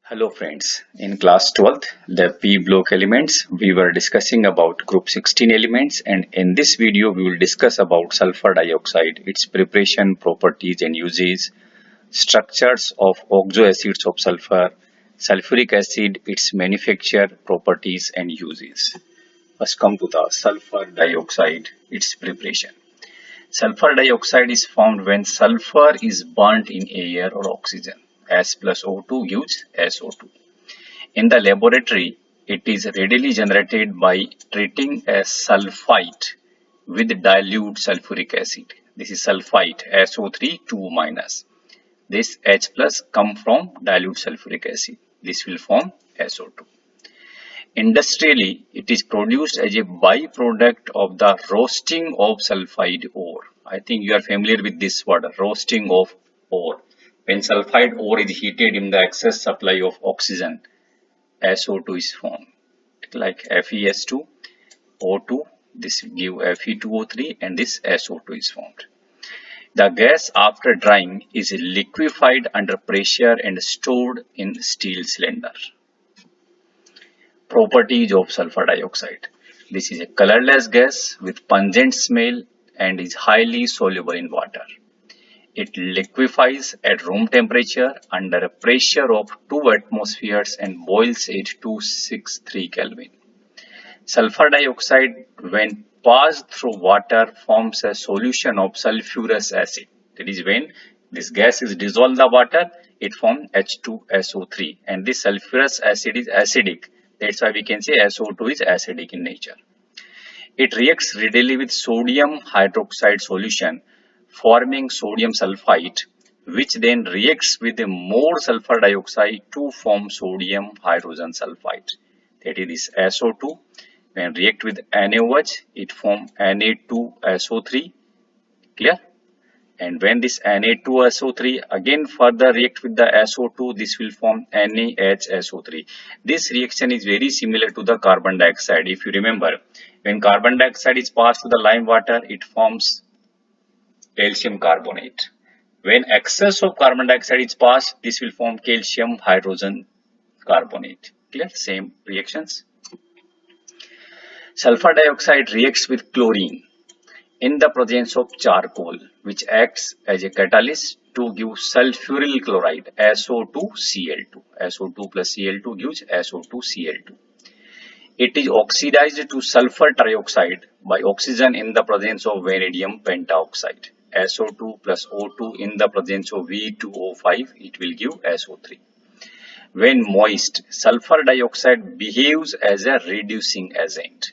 Hello friends, in class 12th, the P block elements, we were discussing about group 16 elements, and in this video we will discuss about sulfur dioxide, its preparation, properties and uses, structures of oxoacids of sulfur, sulfuric acid, its manufacture, properties and uses. Let's come to the sulfur dioxide, its preparation. Sulfur dioxide is formed when sulfur is burnt in air or oxygen. S plus O2 gives SO2. In the laboratory, it is readily generated by treating a sulfite with dilute sulfuric acid. This is sulfite, SO3 2 minus. This H plus come from dilute sulfuric acid. This will form SO2. Industrially, it is produced as a byproduct of the roasting of sulfide ore. I think you are familiar with this word, roasting of ore. When sulfide ore is heated in the excess supply of oxygen, SO2 is formed. Like FeS2, O2, this give Fe2O3 and this SO2 is formed. The gas after drying is liquefied under pressure and stored in steel cylinder. Properties of sulfur dioxide. This is a colorless gas with pungent smell and is highly soluble in water. It liquefies at room temperature under a pressure of 2 atmospheres and boils at 263 Kelvin. Sulfur dioxide, when passed through water, forms a solution of sulfurous acid. That is, when this gas is dissolved in the water, it forms H2SO3, and this sulfurous acid is acidic. That's why we can say SO2 is acidic in nature. It reacts readily with sodium hydroxide solution, forming sodium sulfite, which then reacts with more sulfur dioxide to form sodium hydrogen sulfite. That is this SO2. When react with NaOH, it forms Na2SO3. Clear? And when this Na2SO3 again further react with the SO2, this will form NaHSO3. This reaction is very similar to the carbon dioxide. If you remember, when carbon dioxide is passed to the lime water, it forms calcium carbonate. When excess of carbon dioxide is passed, this will form calcium hydrogen carbonate. Clear? Same reactions. Sulfur dioxide reacts with chlorine in the presence of charcoal, which acts as a catalyst to give sulfuryl chloride, SO2Cl2. SO2 plus Cl2 gives SO2Cl2. It is oxidized to sulfur trioxide by oxygen in the presence of vanadium pentaoxide. SO2 plus O2 in the presence of V2O5, it will give SO3. When moist, sulfur dioxide behaves as a reducing agent.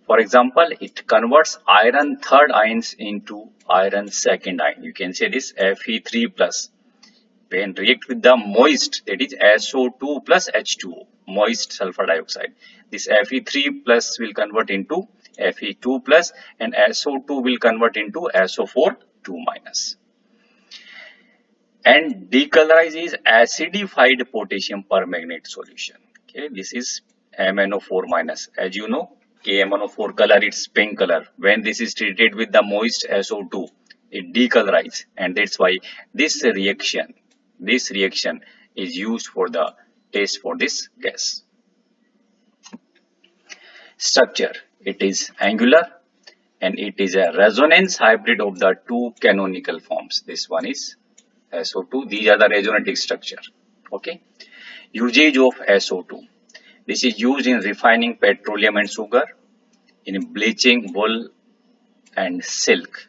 For example, it converts iron third ions into iron second ion. You can say this Fe3 plus. When react with the moist, that is SO2 plus H2O, moist sulfur dioxide. This Fe3 plus will convert into Fe2 plus and SO2 will convert into SO4 2 minus. And decolorizes acidified potassium permanganate solution. Okay, this is MnO4 minus. As you know, KMnO4 color, it's pink color. When this is treated with the moist SO2, it decolorizes, and that's why this reaction is used for the test for this gas. Structure. It is angular and it is a resonance hybrid of the two canonical forms. This one is SO2. These are the resonating structure. Okay. Usage of SO2. This is used in refining petroleum and sugar, in bleaching wool and silk.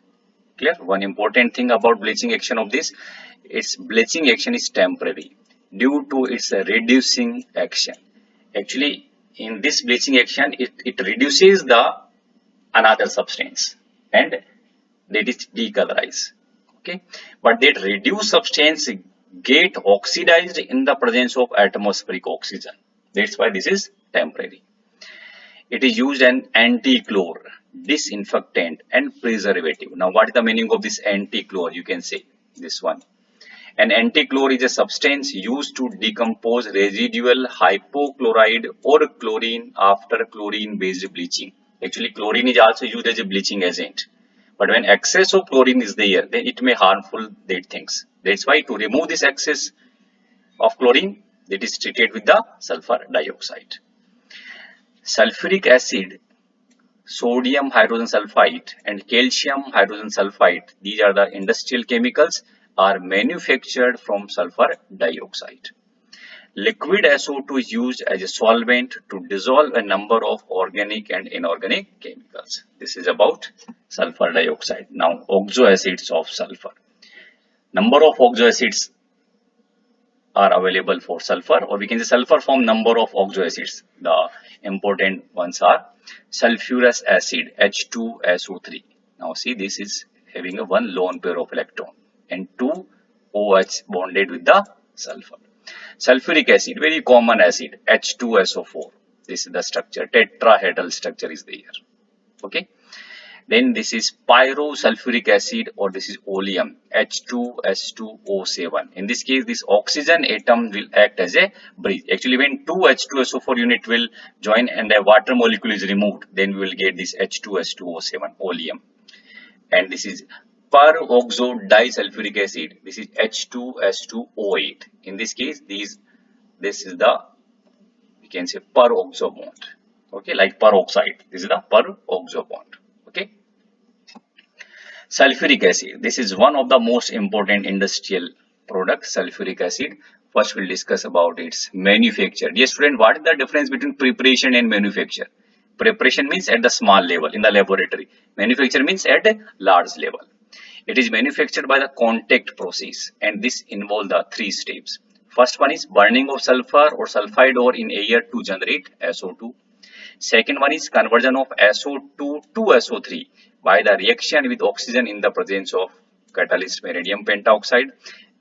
Clear? One important thing about bleaching action of this, its bleaching action is temporary due to its reducing action. Actually, in this bleaching action, it reduces the another substance and that is decolorized. Okay, but that reduced substance get oxidized in the presence of atmospheric oxygen. That's why this is temporary. It is used as anti-chlor, disinfectant and preservative. Now what is the meaning of this anti-chlor? You can say this one. An anti-chlor is a substance used to decompose residual hypochlorite or chlorine after chlorine based bleaching. Actually, chlorine is also used as a bleaching agent. But when excess of chlorine is there, then it may harmful that things. That's why to remove this excess of chlorine, that is treated with the sulfur dioxide. Sulfuric acid, sodium hydrogen sulfide and calcium hydrogen sulfide, these are the industrial chemicals, are manufactured from sulfur dioxide. Liquid SO2 is used as a solvent to dissolve a number of organic and inorganic chemicals. This is about sulfur dioxide. Now, oxoacids of sulfur. Number of oxoacids are available for sulfur, or we can say sulfur form number of oxoacids. The important ones are sulfurous acid H2SO3. Now see, this is having a one lone pair of electron and two OH bonded with the sulfur. Sulfuric acid, very common acid, H2SO4. This is the structure, tetrahedral structure is there. Okay. Then this is pyrosulfuric acid, or this is oleum, H2S2O7. In this case, this oxygen atom will act as a bridge. Actually, when two H2SO4 unit will join and a water molecule is removed, then we will get this H2S2O7, oleum. And this is peroxo disulfuric acid. This is H2S2O8. In this case, this is the, we can say, peroxo bond. Okay, like peroxide. This is the peroxo bond. Okay. Sulfuric acid. This is one of the most important industrial products, sulfuric acid. First, we'll discuss about its manufacture. Dear student, what is the difference between preparation and manufacture? Preparation means at the small level in the laboratory. Manufacture means at a large level. It is manufactured by the contact process, and this involves the three steps. First one is burning of sulfur or sulfide ore in air to generate SO2. Second one is conversion of SO2 to SO3 by the reaction with oxygen in the presence of catalyst vanadium pentoxide.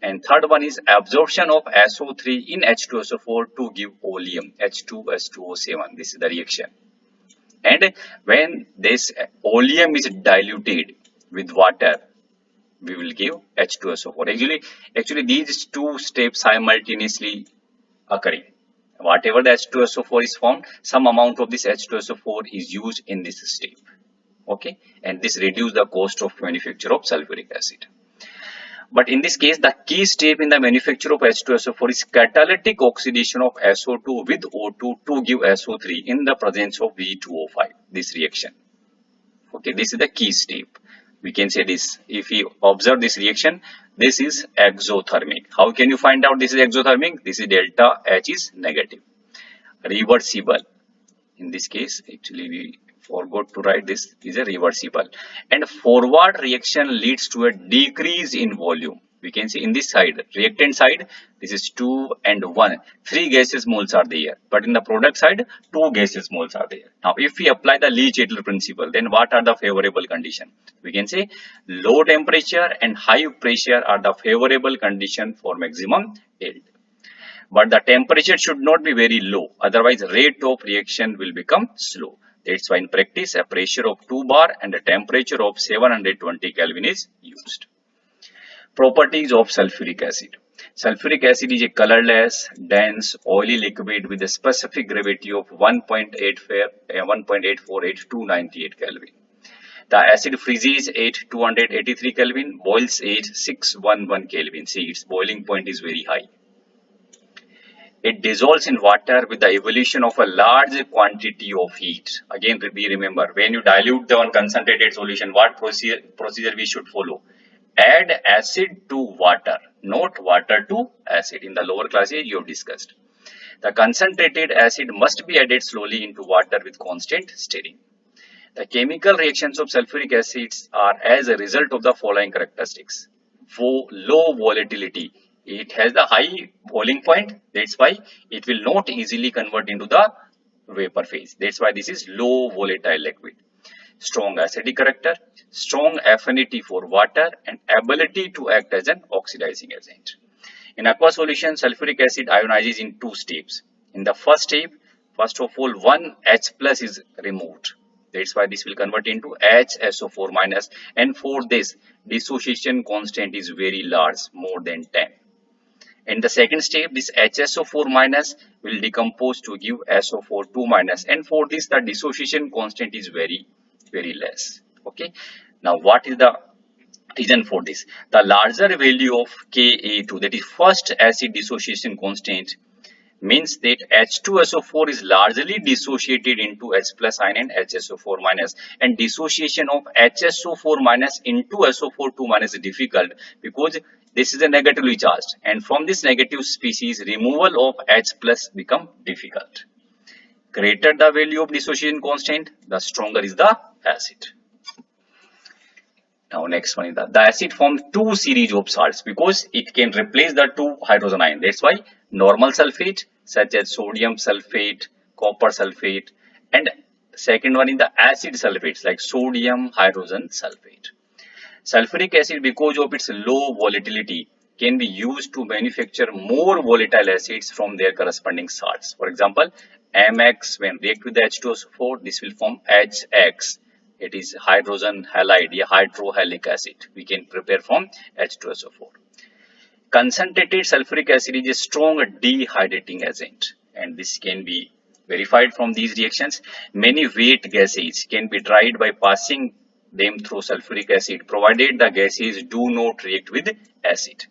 And third one is absorption of SO3 in H2SO4 to give oleum, H2S2O7. This is the reaction. And when this oleum is diluted with water, we will give H2SO4. Actually these two steps simultaneously occurring. Whatever the H2SO4 is formed, some amount of this H2SO4 is used in this step. Okay, and this reduces the cost of manufacture of sulfuric acid. But in this case, the key step in the manufacture of H2SO4 is catalytic oxidation of SO2 with O2 to give SO3 in the presence of V2O5. This reaction. Okay, this is the key step. We can say this. If we observe this reaction, this is exothermic. How can you find out this is exothermic? This is delta H is negative. Reversible. In this case, actually we forgot to write this is a reversible. And forward reaction leads to a decrease in volume. We can see in this side, reactant side, this is 2 and 1. 3 gaseous moles are there. But in the product side, 2 gaseous moles are there. Now, if we apply the Lee-Chattel principle, then what are the favorable conditions? We can say low temperature and high pressure are the favorable condition for maximum yield. But the temperature should not be very low. Otherwise, rate of reaction will become slow. That's why in practice, a pressure of 2 bar and a temperature of 720 Kelvin is used. Properties of sulfuric acid. Sulfuric acid is a colorless, dense, oily liquid with a specific gravity of 1.848 to 98 Kelvin. The acid freezes at 283 Kelvin, boils at 611 Kelvin. See, its boiling point is very high. It dissolves in water with the evolution of a large quantity of heat. Again, we remember, when you dilute the concentrated solution, what procedure we should follow? Add acid to water, not water to acid. In the lower classes, you have discussed. The concentrated acid must be added slowly into water with constant stirring. The chemical reactions of sulfuric acids are as a result of the following characteristics. Low volatility. It has the high boiling point. That's why it will not easily convert into the vapor phase. That's why this is low volatile liquid. Strong acidic character, strong affinity for water, and ability to act as an oxidizing agent. In aqueous solution, sulfuric acid ionizes in 2 steps. In the first step, first of all, one H plus is removed. That's why this will convert into HSO4 minus, and for this, dissociation constant is very large, more than 10. In the second step, this HSO4 minus will decompose to give SO4 2 minus, and for this, the dissociation constant is very less. Okay, now what is the reason for this? The larger value of Ka2, that is first acid dissociation constant, means that H2SO4 is largely dissociated into H plus ion and HSO4 minus, and dissociation of HSO4 minus into SO4 2 minus is difficult because this is a negatively charged, and from this negative species removal of H plus become difficult. Greater the value of dissociation constant, the stronger is the acid. Now next one is the acid forms two series of salts because it can replace the two hydrogen ion. That's why normal sulfate such as sodium sulfate, copper sulfate, and second one is the acid sulfates like sodium hydrogen sulfate. Sulfuric acid, because of its low volatility, can be used to manufacture more volatile acids from their corresponding salts. For example, MX when react with the H2SO4, this will form HX. It is hydrogen halide, hydrohalic acid. We can prepare from H2SO4. Concentrated sulfuric acid is a strong dehydrating agent, and this can be verified from these reactions. Many wet gases can be dried by passing them through sulfuric acid, provided the gases do not react with acid.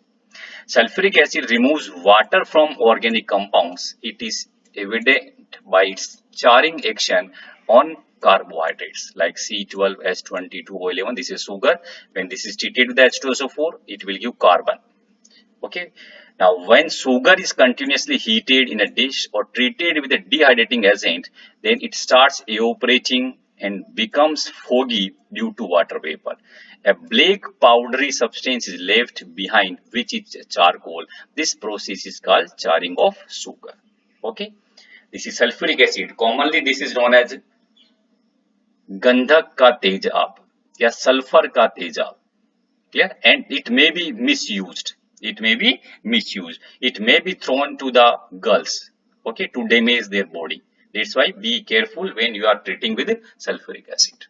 Sulfuric acid removes water from organic compounds. It is evident by its charring action on carbohydrates like C12H22O11. This is sugar. When this is treated with H2SO4, it will give carbon. Okay. Now, when sugar is continuously heated in a dish or treated with a dehydrating agent, then it starts evaporating and becomes foggy due to water vapor. A black powdery substance is left behind, which is charcoal. This process is called charring of sugar. Okay. This is sulfuric acid. Commonly, this is known as गंधक का तेजाब या sulphur का तेजाब. Clear? And it may be misused. It may be misused. It may be thrown to the girls, okay, to damage their body. That's why be careful when you are treating with sulfuric acid.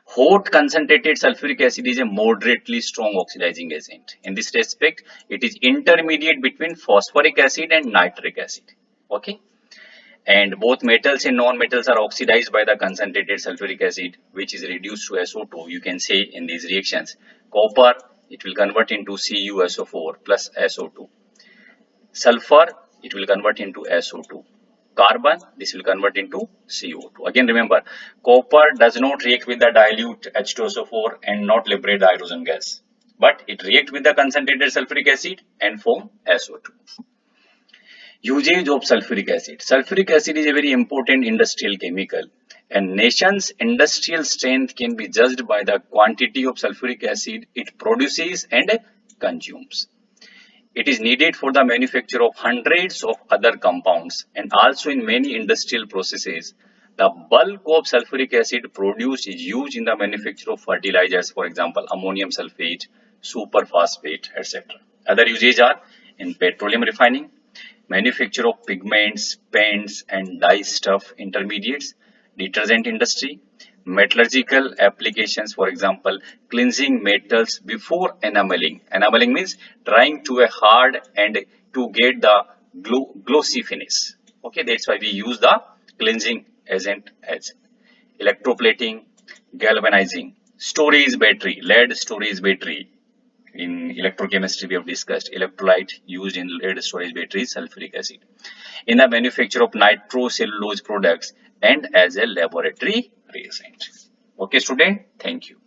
Hot concentrated sulfuric acid is a moderately strong oxidizing agent. In this respect, it is intermediate between phosphoric acid and nitric acid. Okay. And both metals and non-metals are oxidized by the concentrated sulfuric acid, which is reduced to SO2. You can say in these reactions, copper, it will convert into CuSO4 plus SO2. Sulfur, it will convert into SO2. Carbon, this will convert into CO2. Again, remember, copper does not react with the dilute H2SO4 and not liberate the hydrogen gas, but it reacts with the concentrated sulfuric acid and form SO2. Usage of sulfuric acid. Sulfuric acid is a very important industrial chemical, and nation's industrial strength can be judged by the quantity of sulfuric acid it produces and consumes. It is needed for the manufacture of hundreds of other compounds and also in many industrial processes. The bulk of sulfuric acid produced is used in the manufacture of fertilizers, for example, ammonium sulfate, superphosphate, etc. Other usages are in petroleum refining, manufacture of pigments, paints and dyestuff intermediates, detergent industry, metallurgical applications, for example, cleansing metals before enameling. Enameling means drying to a hard and to get the glossy finish. Okay, that's why we use the cleansing agent as electroplating, galvanizing, storage battery, lead storage battery. In electrochemistry, we have discussed electrolyte used in lead storage batteries, sulfuric acid. In the manufacture of nitrocellulose products and as a laboratory reagent. Okay, student, thank you.